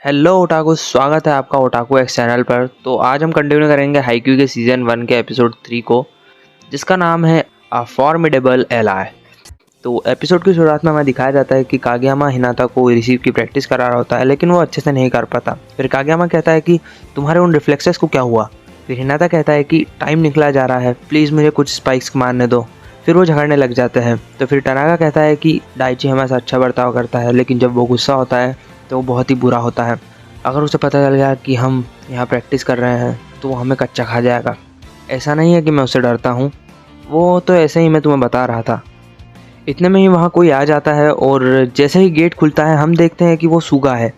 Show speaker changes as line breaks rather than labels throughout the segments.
Hello otaku, स्वागत है आपका ओटाकू एक्स चैनल पर। तो आज हम कंटिन्यू करेंगे हाइक्यू के सीज़न 1 के एपिसोड 3 को, जिसका नाम है अ फॉर्मिडेबल एलाय। तो एपिसोड की शुरुआत में हमें दिखाया जाता है कि कागयामा हिनाता को रिसीव की प्रैक्टिस करा रहा होता है, लेकिन वो अच्छे से नहीं कर पाता। फिर कागयामा कहता है कि तुम्हारे उन रिफ्लेक्सेस को क्या हुआ। फिर हिनाता कहता है कि टाइम निकला जा रहा है, प्लीज़ मुझे कुछ स्पाइक्स मारने दो। फिर वो झगड़ने लग जाते हैं। तो फिर टनाका कहता है कि डाइची हमेशा अच्छा बर्ताव करता है, लेकिन जब वो गुस्सा होता है तो वो बहुत ही बुरा होता है। अगर उसे पता चल गया कि हम यहाँ प्रैक्टिस कर रहे हैं तो वो हमें कच्चा खा जाएगा। ऐसा नहीं है कि मैं उससे डरता हूँ, वो तो ऐसे ही मैं तुम्हें बता रहा था। इतने में ही वहाँ कोई आ जाता है और जैसे ही गेट खुलता है हम देखते हैं कि वो सूगा है।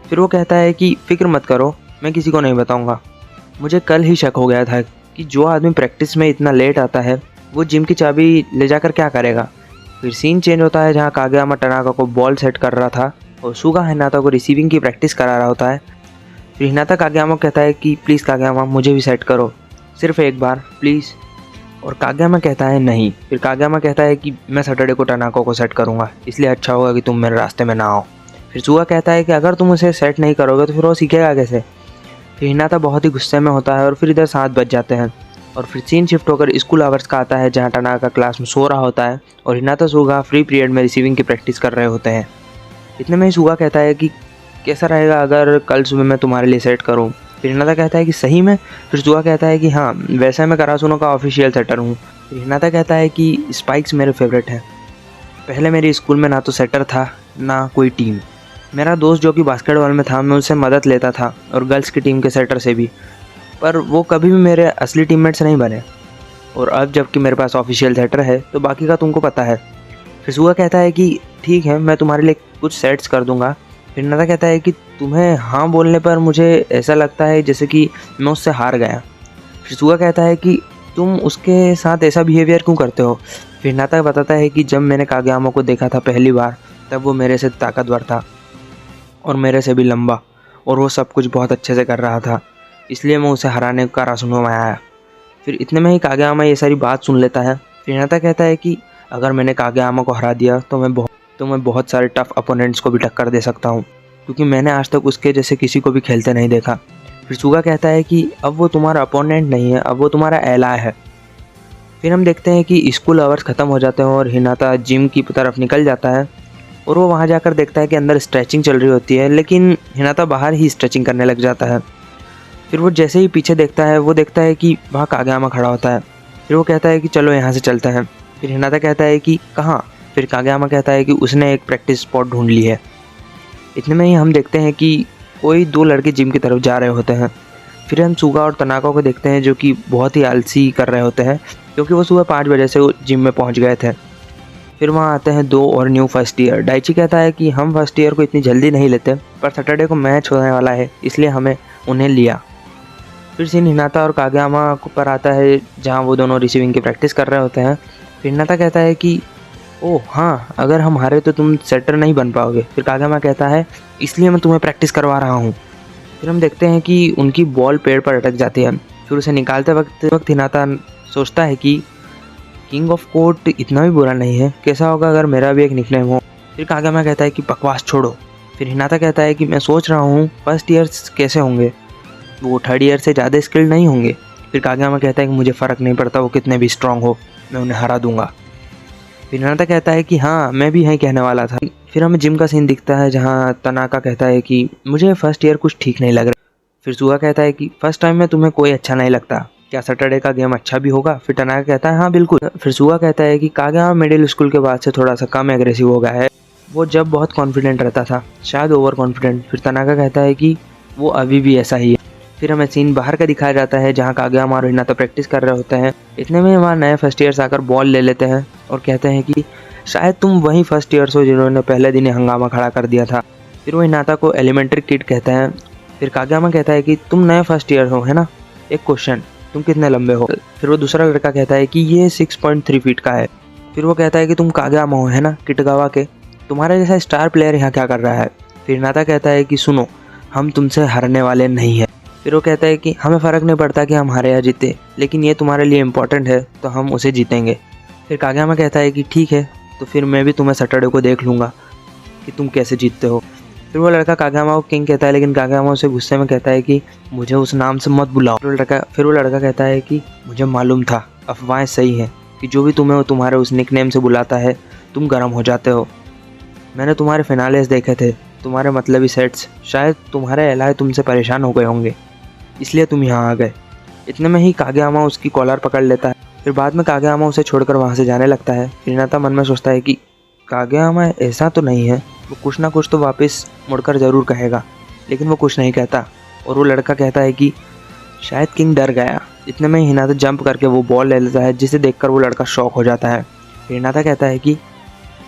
फिर वो कहता है कि फ़िक्र मत करो, मैं किसी को नहीं बताऊँगा। मुझे कल ही शक हो गया था कि जो आदमी प्रैक्टिस में इतना लेट आता है वो जिम की चाबी ले जाकर क्या करेगा। फिर सीन चेंज होता है जहाँ कागयामा टनाका को बॉल सेट कर रहा था और सूगा हिनाता को रिसीविंग की प्रैक्टिस करा रहा होता है। फिर हिनाता कागयामा कहता है कि प्लीज़ कागयामा मुझे भी सेट करो, सिर्फ एक बार प्लीज़। और कागयामा कहता है नहीं। फिर कागयामा कहता है कि मैं सैटरडे को टनाका को सेट करूँगा, इसलिए अच्छा होगा कि तुम मेरे रास्ते में ना आओ। फिर सूगा कहता है कि अगर तुम उसे सेट नहीं करोगे तो फिर वो सीखेगा कैसे। फिर हिनाता बहुत ही गुस्से में होता है और फिर इधर 7 बज जाते हैं। और फिर सीन शिफ्ट होकर स्कूल आवर्स का आता है जहाँ टनाका क्लास में सो रहा होता है और हिनाता सूगा फ्री पीरियड में रिसीविंग की प्रैक्टिस कर रहे होते हैं। इतने में ही सूगा कहता है कि कैसा रहेगा अगर कल सुबह मैं तुम्हारे लिए सेट करूं। फिर हिनाता कहता है कि सही में। फिर सूगा कहता है कि हाँ, वैसे मैं करासुनो का ऑफिशियल सेटर हूँ। फिर हिनाता कहता है कि स्पाइक्स मेरे फेवरेट हैं। पहले मेरे स्कूल में ना तो सेटर था ना कोई टीम। मेरा दोस्त जो कि बास्केटबॉल में था, मैं उससे मदद लेता था और गर्ल्स की टीम के सेटर से भी, पर वो कभी भी मेरे असली टीममेट्स नहीं बने। और अब जबकि मेरे पास ऑफिशियल सेटर है तो बाकी का तुमको पता है। फिर सूगा कहता है कि ठीक है, मैं तुम्हारे लिए कुछ सेट्स कर दूंगा। फिर हिनाता कहता है कि तुम्हें हाँ बोलने पर मुझे ऐसा लगता है जैसे कि मैं उससे हार गया। फिर सूगा कहता है कि तुम उसके साथ ऐसा बिहेवियर क्यों करते हो। फिर हिनाता बताता है कि जब मैंने कागयामा को देखा था पहली बार तब वो मेरे से ताकतवर था और मेरे से भी लंबा, और वो सब कुछ बहुत अच्छे से कर रहा था, इसलिए मैं उसे हराने का रासुनो में आया। फिर इतने में ही कागयामा ये सारी बात सुन लेता है। फिर हिनाता कहता है कि अगर मैंने कागयामा को हरा दिया तो मैं बहुत सारे टफ अपोनेंट्स को भी टक्कर दे सकता हूँ, क्योंकि मैंने आज तक उसके जैसे किसी को भी खेलते नहीं देखा। फिर सूगा कहता है कि अब वो तुम्हारा अपोनेंट नहीं है, अब वो तुम्हारा एलाय है। फिर हम देखते हैं कि स्कूल आवर्स ख़त्म हो जाते हैं और हिनाता जिम की तरफ निकल जाता है और वो वहाँ जाकर देखता है कि अंदर स्ट्रेचिंग चल रही होती है, लेकिन हिनाता बाहर ही स्ट्रेचिंग करने लग जाता है। फिर वो जैसे ही पीछे देखता है वो देखता है कि वहाँ कागयामा खड़ा होता है। फिर वो कहता है कि चलो यहाँ से चलते हैं। फिर हिनाता कहता है कि कहाँ। फिर कागयामा कहता है कि उसने एक प्रैक्टिस स्पॉट ढूंढ ली है। इतने में ही हम देखते हैं कि कोई 2 लड़के जिम की तरफ जा रहे होते हैं। फिर हम सूगा और तनाका को देखते हैं जो कि बहुत ही आलसी कर रहे होते हैं, क्योंकि वो सुबह 5 बजे से जिम में पहुँच गए थे। फिर वहाँ आते हैं 2 और न्यू फर्स्ट ईयर। डाइची कहता है कि हम फर्स्ट ईयर को इतनी जल्दी नहीं लेते, पर सैटरडे को मैच होने वाला है इसलिए हमें उन्हें लिया। फिर सीन हिनाता और कागयामा पर आता है जहाँ वो दोनों रिसीविंग की प्रैक्टिस कर रहे होते हैं। फिर हिनाता कहता है कि ओह हाँ, अगर हम हारे तो तुम सेटर नहीं बन पाओगे। फिर कागयामा कहता है इसलिए मैं तुम्हें प्रैक्टिस करवा रहा हूँ। फिर हम देखते हैं कि उनकी बॉल पेड़ पर अटक जाती है। फिर उसे निकालते वक्त हिनाता सोचता है कि किंग ऑफ कोर्ट इतना भी बुरा नहीं है, कैसा होगा अगर मेरा भी एक निकनेम हो। फिर कागयामा कहता है कि बकवास छोड़ो। फिर हिनाता कहता है कि मैं सोच रहा हूँ फर्स्ट ईयर्स कैसे होंगे, वो 3rd ईयर से ज़्यादा स्किल्ड नहीं होंगे। फिर कागयामा कहता है कि मुझे फ़र्क नहीं पड़ता वो कितने भी स्ट्रांग हो, मैं उन्हें हरा दूंगा। फिर हिनाता कहता है कि हाँ, मैं भी यही कहने वाला था। फिर हमें जिम का सीन दिखता है जहाँ तनाका कहता है कि मुझे फर्स्ट ईयर कुछ ठीक नहीं लग रहा। फिर सूगा कहता है कि फर्स्ट टाइम में तुम्हें कोई अच्छा नहीं लगता, क्या सैटरडे का गेम अच्छा भी होगा। फिर तनाका कहता है हाँ बिल्कुल। फिर सूगा कहता है कि कागयामा मिडिल स्कूल के बाद से थोड़ा सा कम एग्रेसिव हो गया है, वो जब बहुत कॉन्फिडेंट रहता था, शायद ओवर कॉन्फिडेंट। फिर तनाका कहता है कि वो अभी भी ऐसा ही है। फिर हमें सीन बाहर का दिखाया जाता है जहाँ कागयामा और हिनाता प्रैक्टिस कर रहे होते हैं। इतने में वहाँ नए फर्स्ट ईयर्स आकर बॉल ले लेते हैं और कहते हैं कि शायद तुम वही फर्स्ट ईयर्स हो जिन्होंने पहले दिन ही हंगामा खड़ा कर दिया था। फिर वो हिनाता को एलिमेंट्री किड कहते हैं। फिर कागयामा कहता है कि तुम नए फर्स्ट ईयर हो है ना, एक क्वेश्चन, तुम कितने लंबे हो। फिर वो दूसरा लड़का कहता है कि ये 6.3 फीट का है। फिर वो कहता है कि तुम कागयामा हो है ना, किटगावा के, तुम्हारे जैसा स्टार प्लेयर यहाँ क्या कर रहा है। फिर हिनाता कहता है कि सुनो, हम तुमसे हारने वाले नहीं हैं। फिर वो कहता है कि हमें फ़र्क नहीं पड़ता कि हम हारे या जीते, लेकिन ये तुम्हारे लिए इम्पोर्टेंट है तो हम उसे जीतेंगे। फिर कागयामा कहता है कि ठीक है, तो फिर मैं भी तुम्हें सैटरडे को देख लूँगा कि तुम कैसे जीतते हो। फिर वो लड़का कागेयामा को किंग कहता है, लेकिन कागेयामा उसे गुस्से में कहता है कि मुझे उस नाम से मत बुलाओ। फिर वो लड़का कहता है कि मुझे मालूम था, अफवाहें सही हैं कि जो भी तुम्हें वो तुम्हारे उस निकनेम से बुलाता है तुम गर्म हो जाते हो। मैंने तुम्हारे फिनालेस देखे थे, तुम्हारे मतलबी सेट्स, शायद तुम्हारे एलाय तुमसे परेशान हो गए होंगे, इसलिए तुम यहाँ आ गए। इतने में ही कागेयामा उसकी कॉलर पकड़ लेता है। फिर बाद में कागेयामा उसे छोड़कर वहाँ से जाने लगता है। हिनाता मन में सोचता है कि कागेयामा ऐसा तो नहीं है, वो कुछ ना कुछ तो वापस मुड़कर ज़रूर कहेगा, लेकिन वो कुछ नहीं कहता। और वो लड़का कहता है कि शायद किंग डर गया। इतने में हिनाता जंप करके वो बॉल ले लेता है, जिसे देखकर वो लड़का शॉक हो जाता है। हिनाता कहता है कि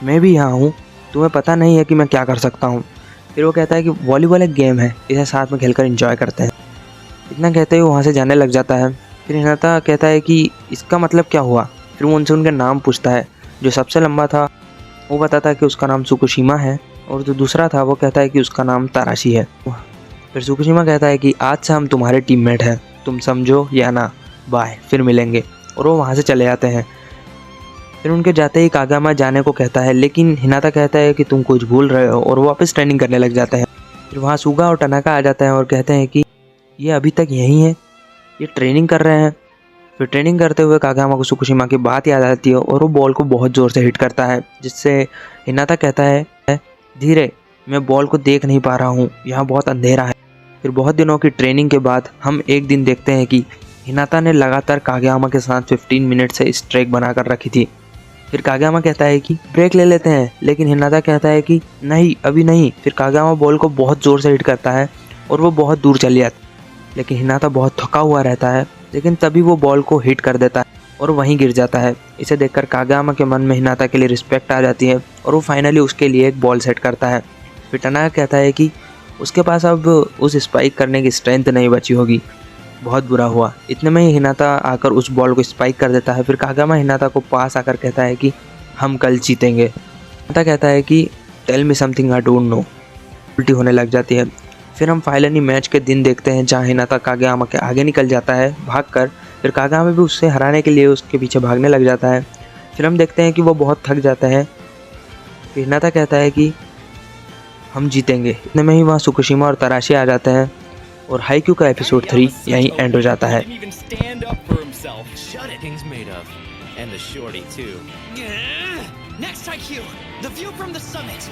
मैं भी यहाँ हूँ, तुम्हें पता नहीं है कि मैं क्या कर सकता हूँ। फिर वो कहता है कि वॉलीबॉल एक गेम है, इसे साथ में खेलकर एंजॉय करते हैं। इतना कहते हुए वहाँ से जाने लग जाता है। फिर हिनाता कहता है कि इसका मतलब क्या हुआ। फिर वो उनसे उनके नाम पूछता है। जो सबसे लंबा था वो बताता है कि उसका नाम सुकुशिमा है, और जो दूसरा था वो कहता है कि उसका नाम ताराशी है। फिर सुकुशिमा कहता है कि आज से हम तुम्हारे टीममेट हैं, तुम समझो या ना, बाय, फिर मिलेंगे। और वो वहाँ से चले जाते हैं। फिर उनके जाते ही कागेयामा जाने को कहता है, लेकिन हिनाता कहता है कि तुम कुछ भूल रहे हो, और वो वापस ट्रेनिंग करने लग जाते हैं। फिर वहाँ सुगा और टनाका आ जाते हैं और कहते हैं कि ये अभी तक यहीं है, ये ट्रेनिंग कर रहे हैं। फिर ट्रेनिंग करते हुए कागेयामा को सुकुशिमा की बात याद आती है, और वो बॉल को बहुत ज़ोर से हिट करता है, जिससे हिनाता कहता है धीरे, मैं बॉल को देख नहीं पा रहा हूँ, यहाँ बहुत अंधेरा है। फिर बहुत दिनों की ट्रेनिंग के बाद हम एक दिन देखते हैं कि हिनाता ने लगातार कागेयामा के साथ 15 मिनट से स्ट्राइक बनाकर रखी थी। फिर कागेयामा कहता है कि ब्रेक ले लेते हैं, लेकिन हिनाता कहता है कि नहीं, अभी नहीं। फिर कागेयामा बॉल को बहुत ज़ोर से हिट करता है और वो बहुत दूर चली जाती है, लेकिन हिनाता बहुत थका हुआ रहता है। लेकिन तभी वो बॉल को हिट कर देता है और वहीं गिर जाता है। इसे देखकर कागेयामा के मन में हिनाता के लिए रिस्पेक्ट आ जाती है, और वो फाइनली उसके लिए एक बॉल सेट करता है। फिर टनाका कहता है कि उसके पास अब उस स्पाइक करने की स्ट्रेंथ नहीं बची होगी, बहुत बुरा हुआ। इतने में ही हिनाता आकर उस बॉल को स्पाइक कर देता है। फिर कागेयामा हिनाता को पास आकर कहता है कि हम कल जीतेंगे। हिनाता कहता है कि tell me something I don't know. उल्टी होने लग जाती है। फिर हम फाइनली मैच के दिन देखते हैं, जहाँ हिनाता कागेयामा के आगे निकल जाता है भागकर। फिर कागेयामा भी उससे हराने के लिए उसके पीछे भागने लग जाता है। फिर हम देखते हैं कि वो बहुत थक जाता है। फिर हिनाता कहता है कि हम जीतेंगे। इतने में ही वहाँ सुकुशिमा और ताराशी आ जाते हैं, और हाईक्यू का एपिसोड 3 यहीं एंड हो जाता है।
Next IQ, the view from the summit.